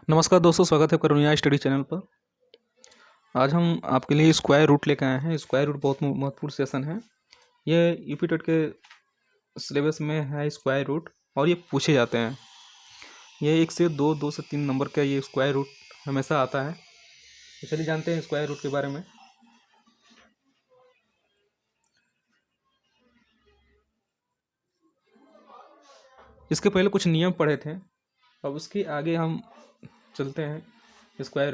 नमस्कार दोस्तों, स्वागत है करुणिया स्टडी चैनल पर। आज हम आपके लिए स्क्वायर रूट लेकर आए हैं। स्क्वायर रूट बहुत महत्वपूर्ण सेशन है। ये यूपी टेट के सिलेबस में है स्क्वायर रूट, और ये पूछे जाते हैं। ये 1 से 2, 2 से 3 नंबर का ये स्क्वायर रूट हमेशा आता है। तो चलिए जानते हैं स्क्वायर रूट के बारे में। इसके पहले कुछ नियम पढ़े थे, अब उसके आगे हम चलते हैं। स्क्वायर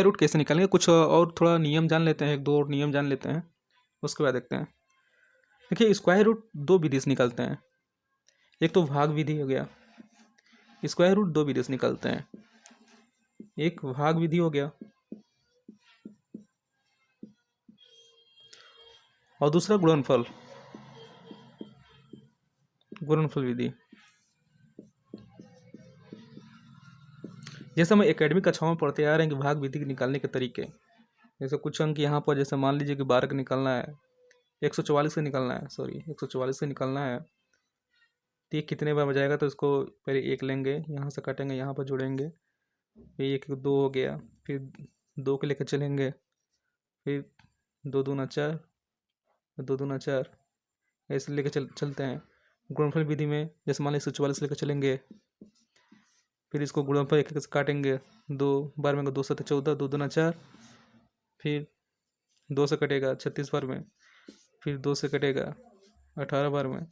रूट कैसे निकालेंगे, कुछ और थोड़ा नियम जान लेते हैं, 1-2 और नियम जान लेते हैं, उसके बाद देखते हैं। देखिए, स्क्वायर रूट 2 विधि से निकलते हैं। एक तो भाग विधि हो गया। स्क्वायर रूट 2 विधि से निकलते हैं। एक भाग विधि हो गया और दूसरा गुणनफल विधि। जैसे हम एकेडमिक कक्षाओं में पढ़ते आ रहे हैं कि भाग विधि निकालने के तरीके। जैसे कुछ अंक यहाँ पर, जैसे मान लीजिए कि 12 का निकालना है, 144 से निकालना है, 144 से निकालना है, तो ये कितने बार बजाएगा? तो इसको पहले 1 लेंगे, यहाँ से काटेंगे, यहाँ पर जोड़ेंगे, फिर 1 2 हो गया, फिर 2 के लेकर चलेंगे, फिर 2 दूना 4, 2 दूना 4, ऐसे लेकर चलते हैं। गुणनफल विधि में जैसे मान लीजिए 144 लेकर चलेंगे, फिर इसको गुणनफल 1 से काटेंगे, 2 बार में 2 7 14, 2 दूना 4, फिर 2 से कटेगा 36 बार में, फिर 2 से कटेगा 18 बार में,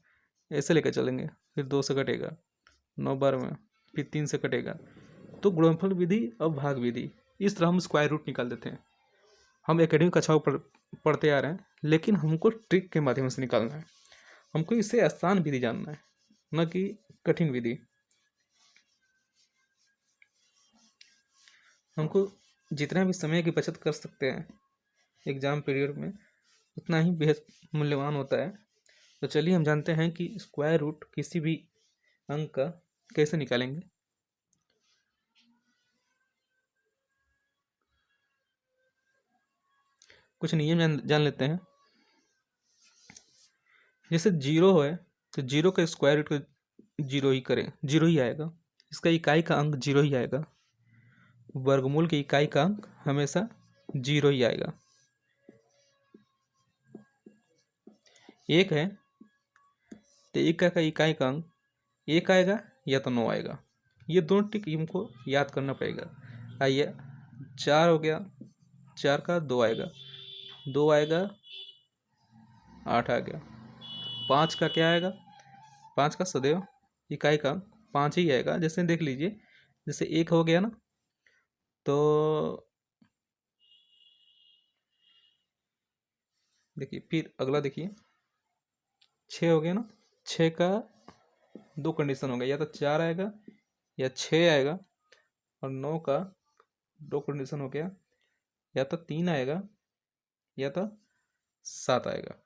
ऐसे लेकर चलेंगे। फिर 2 से कटेगा 9 बार में, फिर 3 से कटेगा। तो गुणनफल विधि और भाग विधि, इस तरह हम स्क्वायर रूट निकाल देते हैं। हम एकेडमिक कक्षाओं पर पढ़ते आ रहे हैं, लेकिन हमको ट्रिक के माध्यम से निकालना है। हमको इससे आसान विधि जानना है, न कि कठिन विधि। हमको जितना भी समय की बचत कर सकते हैं एग्जाम पीरियड में, उतना ही बेहद मूल्यवान होता है। तो चलिए हम जानते हैं कि स्क्वायर रूट किसी भी अंक का कैसे निकालेंगे। कुछ नियम जान लेते हैं। जैसे 0 है तो 0 का स्क्वायर रूट को 0 ही करें, 0 ही आएगा। इसका इकाई का अंक 0 ही आएगा। वर्गमूल की इकाई का अंक हमेशा 0 ही आएगा। 1 है तो 1 का इकाई का अंक 1 आएगा या तो 9 आएगा। ये दोनों ट्रिक हमको याद करना पड़ेगा। आइए, 4 हो गया, 4 का 2 आएगा, 2 आएगा, 8 आ गया। 5 का क्या आएगा? 5 का सदैव इकाई का 5 ही आएगा। जैसे देख लीजिए, जैसे 1 हो गया ना, तो देखिए, फिर अगला देखिए, 6 हो गया ना। 6 का 2 कंडीशन हो गया, या तो 4 आएगा या 6 आएगा। और 9 का 2 कंडीशन हो गया, या तो 3 आएगा या तो 7 आएगा।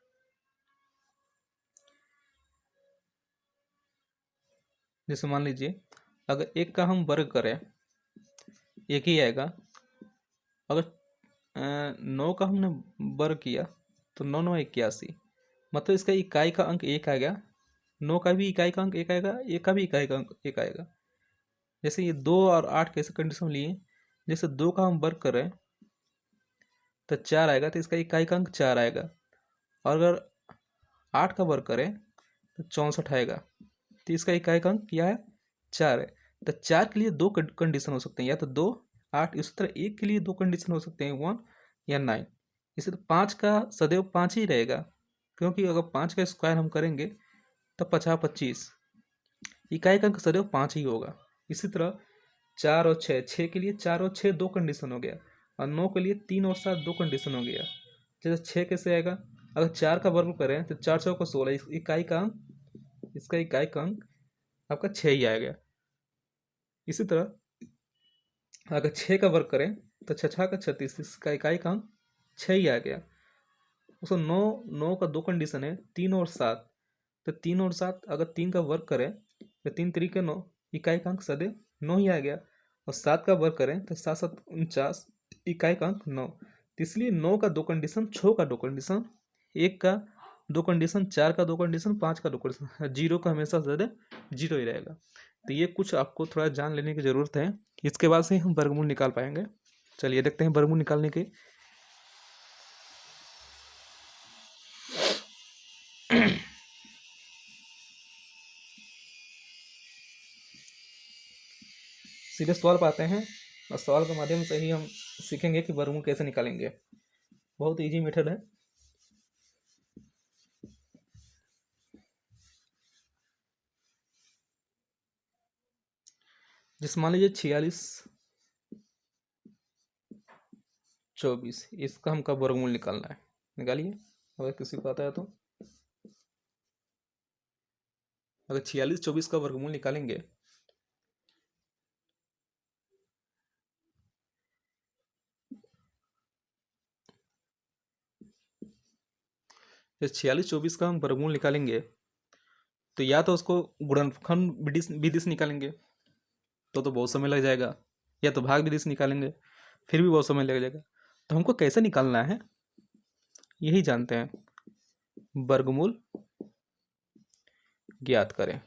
जैसे मान लीजिए, अगर 1 का हम वर्ग करें, 1 ही आएगा। अगर 9 का हमने वर्ग किया तो 9 9 81, मतलब इसका इकाई का अंक 1 आएगा। 9 का भी इकाई का अंक 1 आएगा, 1 का भी इकाई का अंक 1 आएगा। जैसे ये 2 और 8 कैसे कंडीशन लिए, जैसे 2 का हम वर्ग करें तो 4 आएगा, तो इसका इकाई का अंक 4 आएगा। और अगर 8 का वर्ग करें तो 64 आएगा, तो इसका इकाई का अंक क्या है? 4 है। तो 4 के लिए 2 कंडीशन हो सकते हैं, या तो 2 8। इसी तरह 1 के लिए 2 कंडीशन हो सकते हैं, 1 या 9। इसी तरह 5 का सदैव 5 ही रहेगा, क्योंकि अगर 5 का स्क्वायर हम करेंगे तो 50 25, इकाई का अंक सदैव 5 ही होगा। इसी तरह 4 और 6, 6 के लिए 4 और 6 2 कंडीशन हो गया, और 9 के लिए 3 और 7 2 कंडीशन हो गया। जैसे 6 कैसे आएगा? अगर 4 का वर्ग करें तो 4 4 को 16, इकाई का अंक, इसका इकाई का अंक आपका 6 ही आएगा। इसी तरह अगर 6 का वर्ग करें तो 6 6 का 36, इसका इकाई का अंक 6 ही आ गया। उसको 9 9 का 2 कंडीशन है, 3 और 7। तो 3 और 7 अगर 3 का वर्ग करें तो 3 तरीके 9, इकाई का अंक सदैव 9 ही आ गया। और 7 का वर्ग करें तो 7 7 49, इकाई का अंक 9। तो इसलिए 9 का 2 कंडीशन, 6 का 2 कंडीशन, 1 का दो कंडीशन, 4 का दो कंडीशन, 5 का दो कंडीशन, 0 का हमेशा ज़्यादा 0 ही रहेगा। तो ये कुछ आपको थोड़ा जान लेने की ज़रूरत है, इसके बाद से हम वर्गमूल निकाल पाएंगे। चलिए देखते हैं वर्गमूल निकालने के। सीधे सवाल पर आते हैं और सवाल के माध्यम से ही हम सीखेंगे कि वर्गमूल कैसे निकालेंगे। बहुत इजी मेथड है। जैसे मान लीजिए 46 24, इसका हमका वर्गमूल निकालना है। निकालिए अगर किसी को आता है तो। अगर 46 24 का वर्गमूल निकालेंगे जब 46 24 का हम वर्गमूल निकालेंगे तो या तो उसको गुणनखंड विधि से निकालेंगे तो बहुत समय लग जाएगा, या तो भाग विधि से निकालेंगे फिर भी बहुत समय लग जाएगा। तो हमको कैसे निकालना है यही जानते हैं, वर्गमूल ज्ञात करें।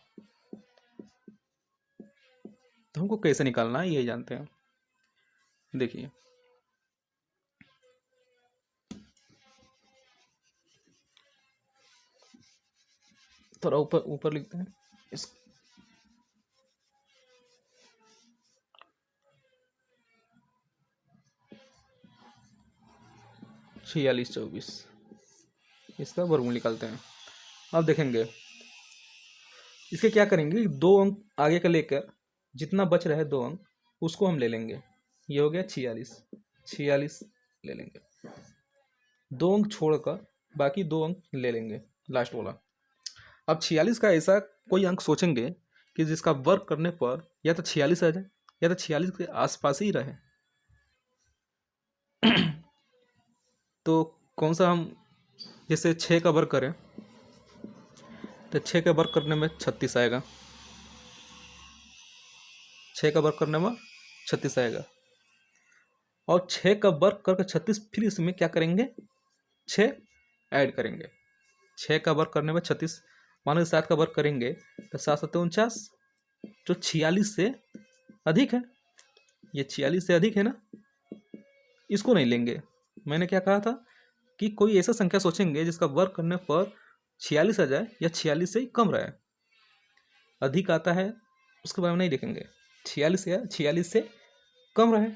तो हमको कैसे निकालना है यही जानते हैं। देखिए थोड़ा ऊपर ऊपर लिखते हैं इस 46 24 इसका वर्गमूल निकालते हैं। अब देखेंगे इसके क्या करेंगे, 2 अंक आगे का लेकर जितना बच रहा है 2 अंक उसको हम ले लेंगे। ये हो गया 46 46 ले लेंगे, 2 अंक छोड़कर बाकी 2 अंक ले लेंगे लास्ट वाला। अब 46 का ऐसा कोई अंक सोचेंगे कि जिसका वर्ग करने पर या तो 46 आ जाए या तो 46 के आसपास ही रहे। तो कौन सा हम, जैसे 6 का वर्ग करें तो 6 का वर्ग करने में 36 आएगा, 6 का वर्ग करने में 36 आएगा। और 6 का वर्ग करके 36 फिर इसमें क्या करेंगे 6 ऐड करेंगे। 6 का वर्ग करने में 36, मान लो 7 का वर्ग करेंगे तो 7 7 49, जो 46 से अधिक है। ये 46 से अधिक है ना, इसको नहीं लेंगे। मैंने क्या कहा था कि कोई ऐसा संख्या सोचेंगे जिसका वर्ग करने पर 46 आ जाए या 46 से कम रहे। अधिक आता है उसके बारे में नहीं देखेंगे, 46 या 46 से कम रहे।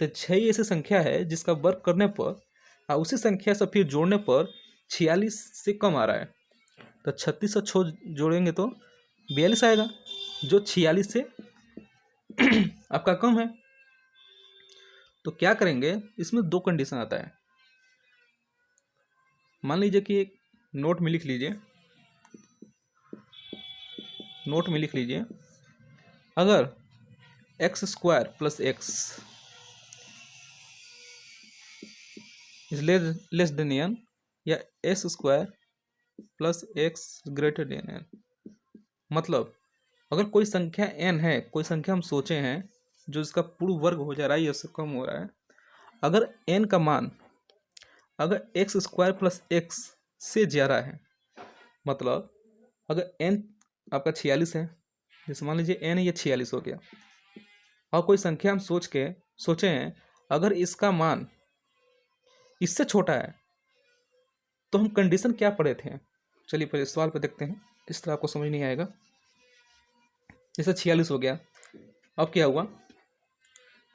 तो 6 ऐसी संख्या है जिसका वर्ग करने पर और उसी संख्या से फिर जोड़ने पर 46 से कम आ रहा है। तो 36 और 6 जोड़ेंगे तो 42 आएगा, जो 46 से आपका कम है। तो क्या करेंगे, इसमें 2 कंडीशन आता है। मान लीजिए कि एक नोट में लिख लीजिए, नोट में लिख लीजिए अगर X square plus X is less than N, या S square plus X greater than N. मतलब अगर कोई संख्या एन है, कोई संख्या हम सोचे हैं जो इसका पूर्ण वर्ग हो जा रहा है या उससे कम हो रहा है, अगर एन का मान अगर एक्स स्क्वायर प्लस एक्स से ज़्यादा है, मतलब अगर एन आपका 46 है, जैसे मान लीजिए एन ये 46 हो गया, और कोई संख्या हम सोचे हैं अगर इसका मान इससे छोटा है, तो हम कंडीशन क्या पढ़े थे। चलिए पहले सवाल पर देखते हैं, इस तरह आपको समझ नहीं आएगा। जैसे 46 हो गया, अब क्या हुआ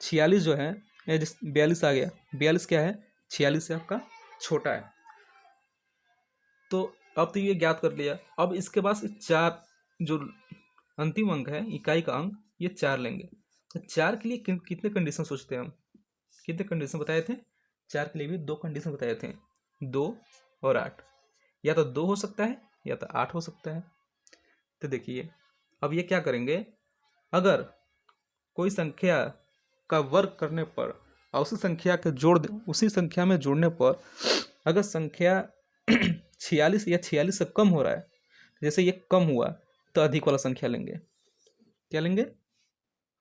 46 जो है 42 आ गया, 42 क्या है 46 से आपका छोटा है। तो अब तो ये ज्ञात कर लिया। अब इसके पास 4 जो अंतिम अंक है, इकाई का अंक, ये 4 लेंगे। तो 4 के लिए कितने कंडीशन सोचते हैं हम, कितने कंडीशन बताए थे। 4 के लिए भी 2 कंडीशन बताए थे, 2 और 8। या तो 2 हो सकता है या तो 8 हो सकता है। तो देखिए अब ये क्या करेंगे, अगर कोई संख्या का वर्ग करने पर और उसी संख्या में जोड़ने पर अगर संख्या 46 या 46 से कम हो रहा है, जैसे ये कम हुआ तो अधिक वाला संख्या लेंगे। क्या लेंगे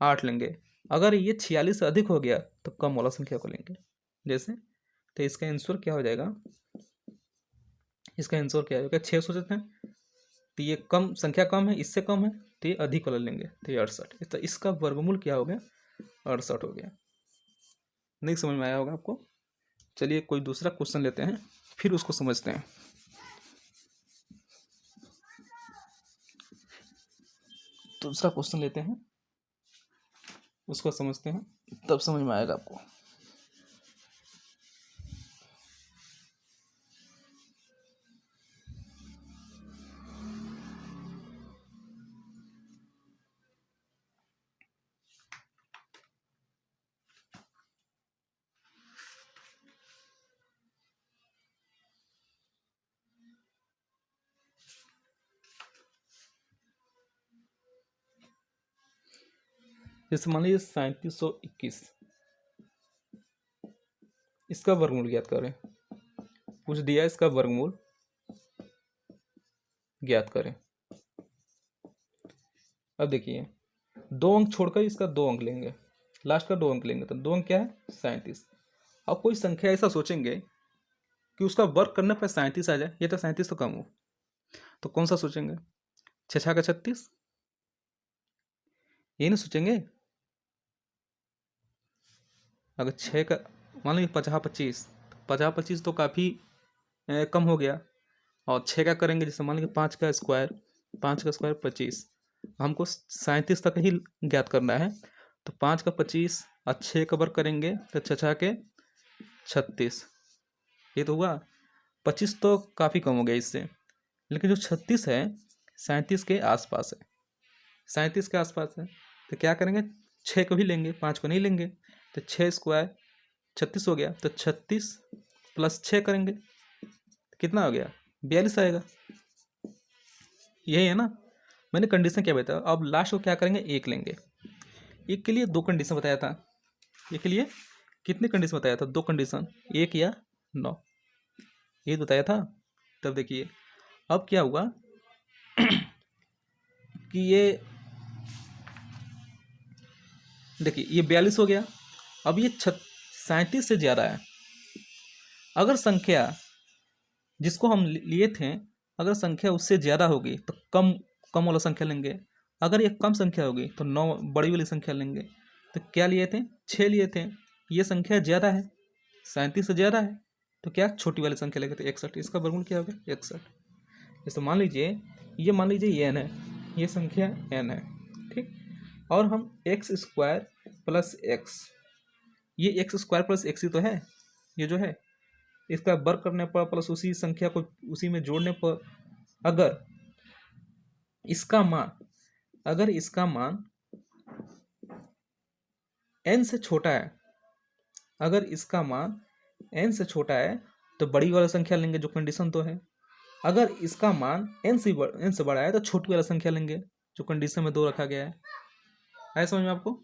8 लेंगे। अगर ये 46 से अधिक हो गया तो कम वाला संख्या को लेंगे। जैसे तो इसका आंसर क्या हो जाएगा इसका आंसर क्या होगा? 6 सोचते हैं तो ये कम संख्या कम है, इससे कम है तो ये अधिक वाला लेंगे तो ये 68। तो इसका वर्गमूल क्या हो गया? 68 हो गया। नहीं समझ में आया होगा आपको। चलिए कोई दूसरा क्वेश्चन लेते हैं, फिर उसको समझते हैं। दूसरा क्वेश्चन लेते हैं, उसको समझते हैं, तब समझ में आएगा आपको। जैसे मान लीजिए 3721, इसका वर्गमूल ज्ञात करें। पूछ दिया इसका वर्गमूल ज्ञात करें। अब देखिए 2 अंक छोड़कर इसका 2 अंक लेंगे, लास्ट का 2 अंक लेंगे तो 2 अंक क्या है? 37। अब कोई संख्या ऐसा सोचेंगे कि उसका वर्ग करने पर 37 आ जाए, ये तो 37 तो कम हो, तो कौन सा सोचेंगे? 6 का 36, ये नहीं सोचेंगे। अगर 6 का मान लीजिए 50 25, 50 तो काफ़ी कम हो गया। और 6 का करेंगे, जैसे मान लीजिए 5 का स्क्वायर, 5 का स्क्वायर 25, हमको 37 तक ही ज्ञात करना है। तो 5 का 25 और 6 का वर्ग करेंगे तो 6 के 36, ये तो हुआ। 25 तो काफ़ी कम हो गया इससे, लेकिन जो 36 है 37 के आसपास है, 37 के आसपास है। तो क्या करेंगे? 6 को भी लेंगे, 5 को नहीं लेंगे। तो 6 स्क्वायर 36 हो गया, तो 36 प्लस 6 करेंगे तो कितना हो गया? 42 आएगा। यही है ना। मैंने कंडीशन क्या बताया? अब लास्ट को क्या करेंगे? 1 लेंगे। 1 के लिए 2 कंडीशन बताया था। 1 के लिए कितनी कंडीशन बताया था? 2 कंडीशन, 1 या 9, ये बताया था। तब देखिए अब क्या हुआ कि ये देखिए ये 42 हो गया। अब ये 37 से ज़्यादा है। अगर संख्या जिसको हम लिए थे, अगर संख्या उससे ज़्यादा होगी तो कम कम वाला संख्या लेंगे। अगर ये कम संख्या होगी तो 9 बड़ी वाली संख्या लेंगे। तो क्या लिए थे? 6 लिए थे। ये संख्या ज़्यादा है, 37 से ज़्यादा है, तो क्या छोटी वाली संख्या लेंगे तो 61। इसका वर्गमूल क्या होगा? 61। जैसे मान लीजिए ये n है, ये संख्या n है, ठीक। और हम एक्स स्क्वायर प्लस एक्स, ये एक्स स्क्वायर प्लस एक्स ही तो है, ये जो है इसका वर्ग करने पर प्लस उसी संख्या को उसी में जोड़ने पर अगर इसका मान n से छोटा है, अगर इसका मान n से छोटा है तो बड़ी वाला संख्या लेंगे, जो कंडीशन तो है। अगर इसका मान n से बड़ा है तो छोटी वाला संख्या लेंगे, जो कंडीशन में 2 रखा गया है। आया समझ में आपको?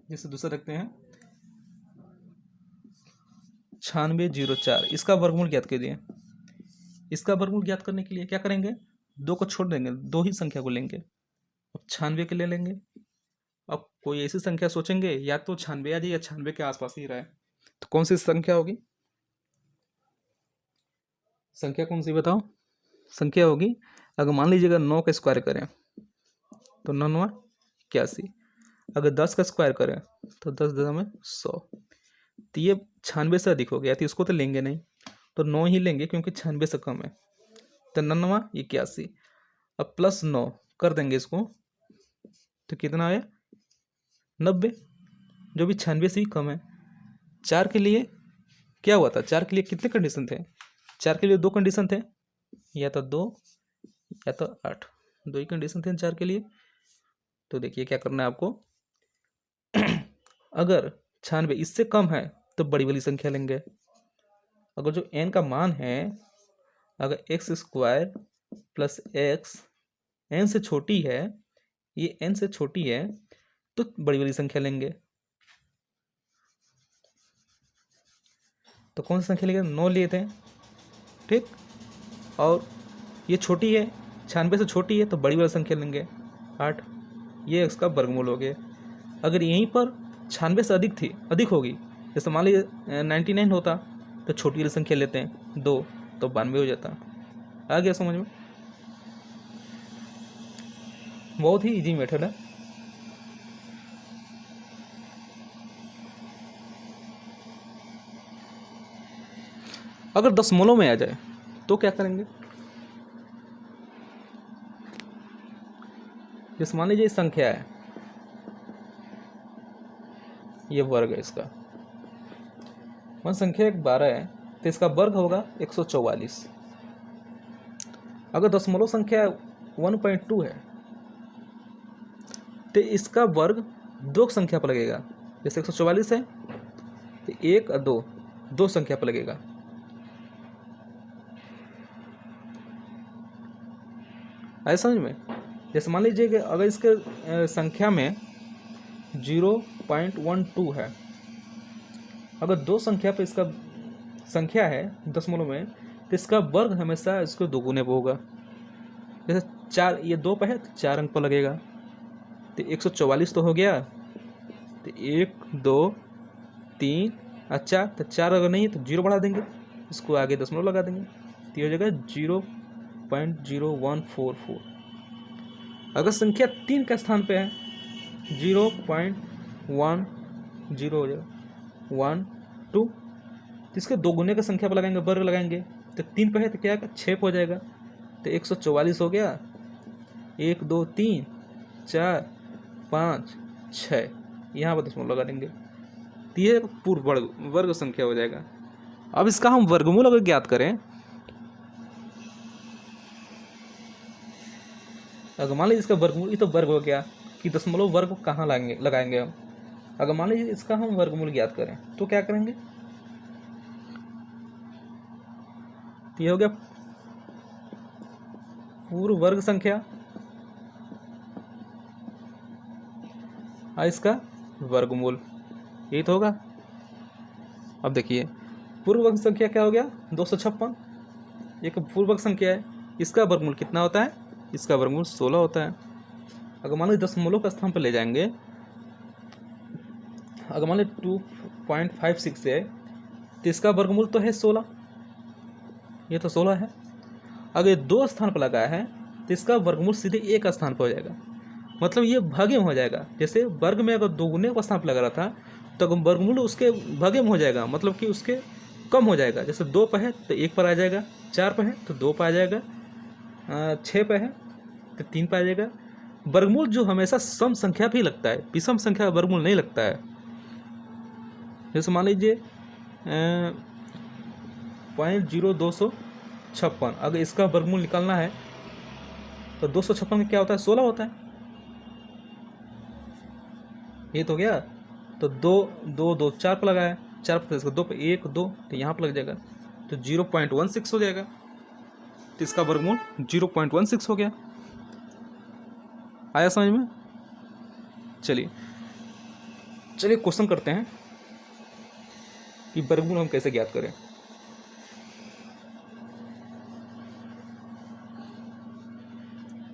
जैसे दूसरा रखते हैं 9604, इसका वर्गमूल ज्ञात कीजिए। इसका वर्गमूल ज्ञात करने के लिए क्या करेंगे? 2 को छोड़ देंगे, 2 ही संख्या को लेंगे। अब 96 के ले लेंगे। अब कोई ऐसी संख्या सोचेंगे, या तो 96 आ जाए या 96 के आसपास ही रहे, तो कौन सी संख्या होगी? संख्या कौन सी बताओ? संख्या होगी, अगर मान लीजिएगा 9 का स्क्वायर करें तो 9 9 81। अगर 10 का स्क्वायर करें तो 10 10 में 100। तो ये 96 से अधिक हो गया, तो इसको तो लेंगे नहीं, तो 9 ही लेंगे क्योंकि 96 से कम है। तो 9 81, अब प्लस 9 कर देंगे इसको, तो कितना आया? 90, जो भी 96 से ही कम है। 4 के लिए क्या हुआ था? 4 के लिए कितने कंडीशन थे? 4 के लिए 2 कंडीशन थे, या तो 2 या तो 8, 2 ही कंडीशन थे 4 के लिए। तो देखिए क्या करना है आपको अगर 96 इससे कम है तो बड़ी वाली संख्या लेंगे। अगर जो n का मान है, अगर X square plus x n से छोटी है, ये n से छोटी है, तो बड़ी वाली संख्या लेंगे। तो कौन सी संख्या लिए? 9 लिए थे, ठीक। और ये छोटी है, 96 से छोटी है, तो बड़ी वाली संख्या लेंगे 8, ये इसका वर्गमूल हो गया। अगर यहीं पर 96 से अधिक होगी, जैसे मान लीजिए 99 होता, तो छोटी वाली संख्या लेते हैं 2, तो 92 हो जाता। आ गया समझ में? बहुत ही इजी मेथड है। अगर दशमलव में आ जाए तो क्या करेंगे? जैसे मान लीजिए संख्या है, ये वर्ग है इसका, मान संख्या 12 है, तो इसका वर्ग होगा 144। अगर दशमलव संख्या 1.2 है, तो इसका वर्ग 2 संख्या पर लगेगा। जैसे 144 है, तो 1 और 2 संख्या पर लगेगा। आए समझ में? जैसे मान लीजिए कि अगर इसके संख्या में 0.12 है, अगर 2 संख्या पर इसका संख्या है दशमलव में, तो इसका वर्ग हमेशा इसको 2 गुने पर होगा। जैसे 4, ये 2 पर है तो 4 अंक पर लगेगा, तो 144 तो हो गया, तो 1 2 3 और 4, तो 4 अगर नहीं है तो 0 बढ़ा देंगे, इसको आगे दशमलव लगा देंगे, तो ये हो जाएगा 0.0144। अगर संख्या 3 के स्थान पे है 0.10 हो जाएगा 1 2, इसके 2 गुने की संख्या पर लगाएंगे, वर्ग लगाएंगे, तो 3 पे है तो क्या है 6 हो जाएगा, तो 144 हो गया। 1 2 3 4 5 6, यहाँ पर दशमलव लगा देंगे, तो ये पूर्ण वर्ग संख्या हो जाएगा। अब इसका हम वर्गमूल अगर ज्ञात करें, अगर मान लीजिए इसका वर्गमूल, ये तो वर्ग हो गया कि दशमलव वर्ग कहाँ लगाएंगे हम। अगर मान लीजिए इसका हम वर्गमूल ज्ञात करें तो क्या करेंगे? तो ये हो गया पूर्ण वर्ग संख्या और इसका वर्गमूल, यही तो होगा। अब देखिए पूर्ण वर्ग संख्या क्या हो गया 256, एक पूर्ण वर्ग संख्या है, इसका वर्गमूल कितना होता है? इसका वर्गमूल 16 होता है। अगर मान लीजिए दशमलव का स्थान पर ले जाएंगे, अगर मान लीजिए 2.56 है, तो इसका वर्गमूल तो है 16, ये तो 16 है। अगर 2 स्थान पर लगा है तो इसका वर्गमूल सीधे 1 स्थान पर हो जाएगा, मतलब ये भागे में हो जाएगा। जैसे वर्ग में अगर 2 गुने का स्थान पर लगा रहा था, तो वर्गमूल उसके भागे में हो जाएगा, मतलब कि उसके कम हो जाएगा। जैसे 2 पर है तो 1 पर आ जाएगा, 4 पर है तो 2 पर आ जाएगा, 6 पर है तो 3 पर आ जाएगा। वर्गमूल जो हमेशा सम संख्या भी लगता है, विषम संख्या का वर्गमूल नहीं लगता है। जैसे मान लीजिए 0.0256, अगर इसका वर्गमूल निकालना है तो 256 में क्या होता है 16 होता है, ये तो गया। तो 2 2 2 4 पर लगाया, 4 पर इसका 2 पर 1 2, तो यहाँ पर लग जाएगा, तो 0.16 हो जाएगा, तो इसका वर्गमूल 0.16 हो गया। आया समझ में? चलिए क्वेश्चन करते हैं कि वर्गमूल हम कैसे ज्ञात करें।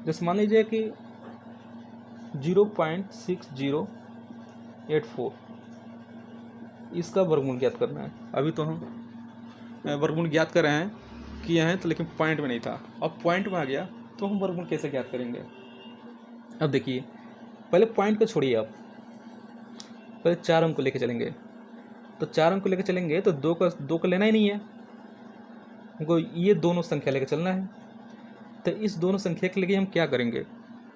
जैसे मान लीजिए कि 0.6084, इसका वर्गमूल ज्ञात करना है। अभी तो हम वर्गमूल ज्ञात कर रहे हैं, किए हैं, तो लेकिन पॉइंट में नहीं था, अब पॉइंट में आ गया, तो हम वर्गमूल कैसे ज्ञात करेंगे। अब देखिए पहले पॉइंट को छोड़िए, आप पहले 4 अंक को लेके चलेंगे, तो 4 अंक को लेके चलेंगे तो 2 का लेना ही नहीं है हमको, ये दोनों संख्या लेके चलना है। तो इस दोनों संख्या के लिए हम क्या करेंगे,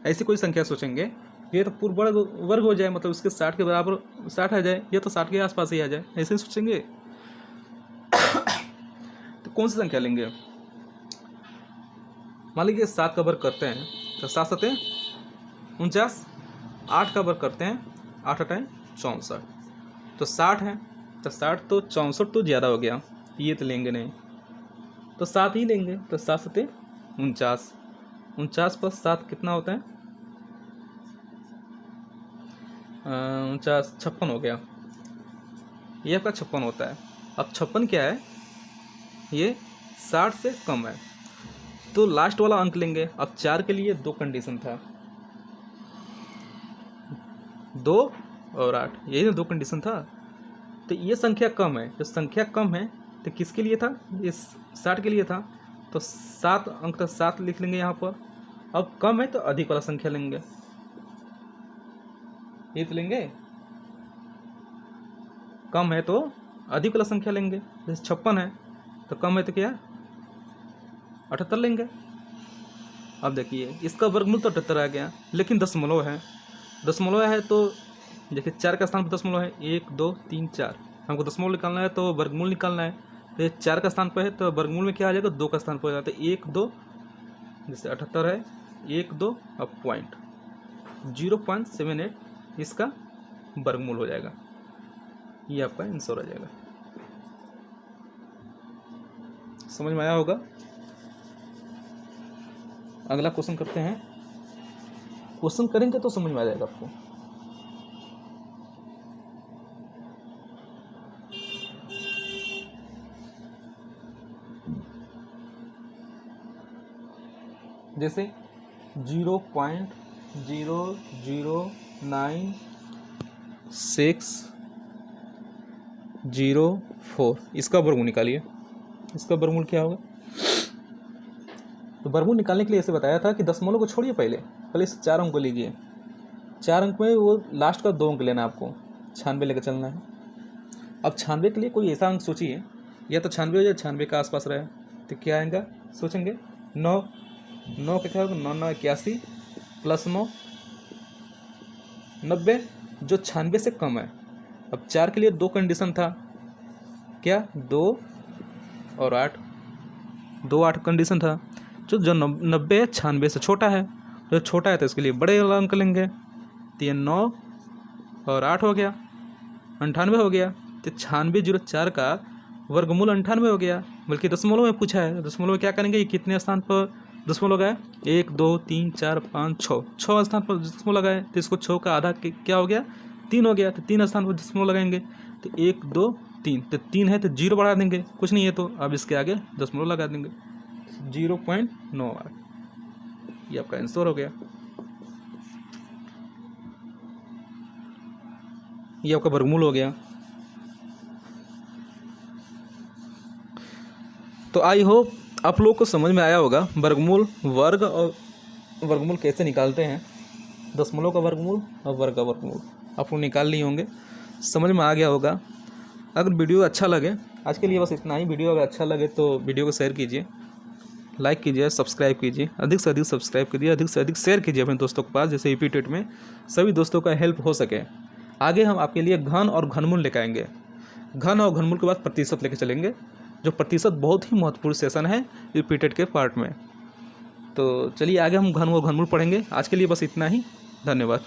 ऐसी कोई संख्या सोचेंगे ये तो पूर्ण वर्ग हो जाए, मतलब उसके 60 के बराबर 60 आ जाए, या तो 60 के आसपास ही आ जाए, ऐसे ही सोचेंगे। तो कौन सी संख्या लेंगे? मान लीजिए 7 का वर्ग करते हैं तो 7 7 49, 8 का वर्ग करते हैं 8 8 64, तो 60 है, तो 60 तो 64 तो ज़्यादा हो गया, ये तो लेंगे नहीं, तो 7 ही लेंगे, तो 7 7 49, 49 + 7 कितना होता है 49 56 हो गया, ये आपका 56 होता है। अब 56 क्या है, ये 60 से कम है, तो लास्ट वाला अंक लेंगे। अब 4 के लिए 2 कंडीशन था, 2 और 8, यही ना 2 कंडीशन था। तो ये संख्या कम है, जो संख्या कम है तो किसके लिए था, इस 60 के लिए था, तो 7 अंक तक 7 लिख लेंगे यहाँ पर। अब कम है तो अधिक वाला संख्या लेंगे, ये तो लेंगे, कम है तो अधिक वाला संख्या लेंगे। जैसे 56 है तो कम है तो क्या 78 लेंगे। अब देखिए इसका वर्गमूल तो 78 आ गया, लेकिन दशमलव है तो देखिए 4 का स्थान पर दशमलव है, 1 2 3 4, हमको दशमलव निकालना है तो वर्गमूल निकालना है। तो ये 4 का स्थान पर है तो वर्गमूल में क्या आ जाएगा, 2 का स्थान पर हो जाता है, 1 2, जैसे 78 है 1 2, अब पॉइंट 0.78 इसका वर्गमूल हो जाएगा, ये आपका आंसर आ जाएगा। समझ में आया होगा। अगला क्वेश्चन करते हैं, क्वेश्चन करेंगे तो समझ में आ जाएगा आपको। जैसे 0.0090604 इसका वर्गमूल निकालिए। इसका वर्गमूल क्या होगा, तो वर्गमूल निकालने के लिए ऐसे बताया था कि दशमलव को छोड़िए, पहले इस 4 अंक को लीजिए, 4 अंक में वो लास्ट का 2 अंक लेना, आपको 96 लेकर चलना है। अब 96 के लिए कोई ऐसा अंक सोचिए, या तो 96 हो या 96 का आसपास रहे, तो क्या आएगा सोचेंगे, 9 का क्या होगा, 9 9 81 प्लस 9 90, जो 96 से कम है। अब 4 के लिए 2 कंडीशन था, क्या 2 और 8, 2 8 कंडीशन था। जो 90 है 96 से छोटा है, जो छोटा है तो इसके लिए बड़े वाला अंक लेंगे, तो ये 9 और 8 हो गया, 98 हो गया। तो 96/04 का वर्गमूल 98 हो गया, बल्कि दशमलव में पूछा है, दशमलव में क्या करेंगे, ये कितने स्थान पर दशमलव लगाए, 1 2 3 4 5 6 स्थान पर दशमलव लगाए, तो इसको 6 का आधा क्या हो गया, 3 हो गया, तो 3 स्थान पर दशमलव लगाएंगे, तो 1 2 3, तो 3 है तो 0 बढ़ा देंगे, कुछ नहीं है तो अब इसके आगे दशमलव लगा देंगे, 0.98, ये आपका आंसर हो गया। ये आपका वर्गमूल हो गया। तो आई होप आप लोग को समझ में आया होगा वर्गमूल, वर्ग और वर्गमूल कैसे निकालते हैं, दशमलव का वर्गमूल और वर्ग का वर्गमूल आप लोग निकाल लिए होंगे, समझ में आ गया होगा। अगर वीडियो अच्छा लगे, आज के लिए बस इतना ही। वीडियो अगर अच्छा लगे तो वीडियो को शेयर कीजिए, लाइक कीजिए, सब्सक्राइब कीजिए, अधिक से अधिक सब्सक्राइब कीजिए, अधिक से अधिक शेयर कीजिए अपने दोस्तों के पास, जैसे यूपी टेट में सभी दोस्तों का हेल्प हो सके। आगे हम आपके लिए घन और घनमूल लेकर आएंगे, घन और घनमूल के बाद प्रतिशत लेकर चलेंगे, जो प्रतिशत बहुत ही महत्वपूर्ण सेशन है यूपी टेट के पार्ट में। तो चलिए आगे हम घन और घनमूल पढ़ेंगे। आज के लिए बस इतना ही, धन्यवाद।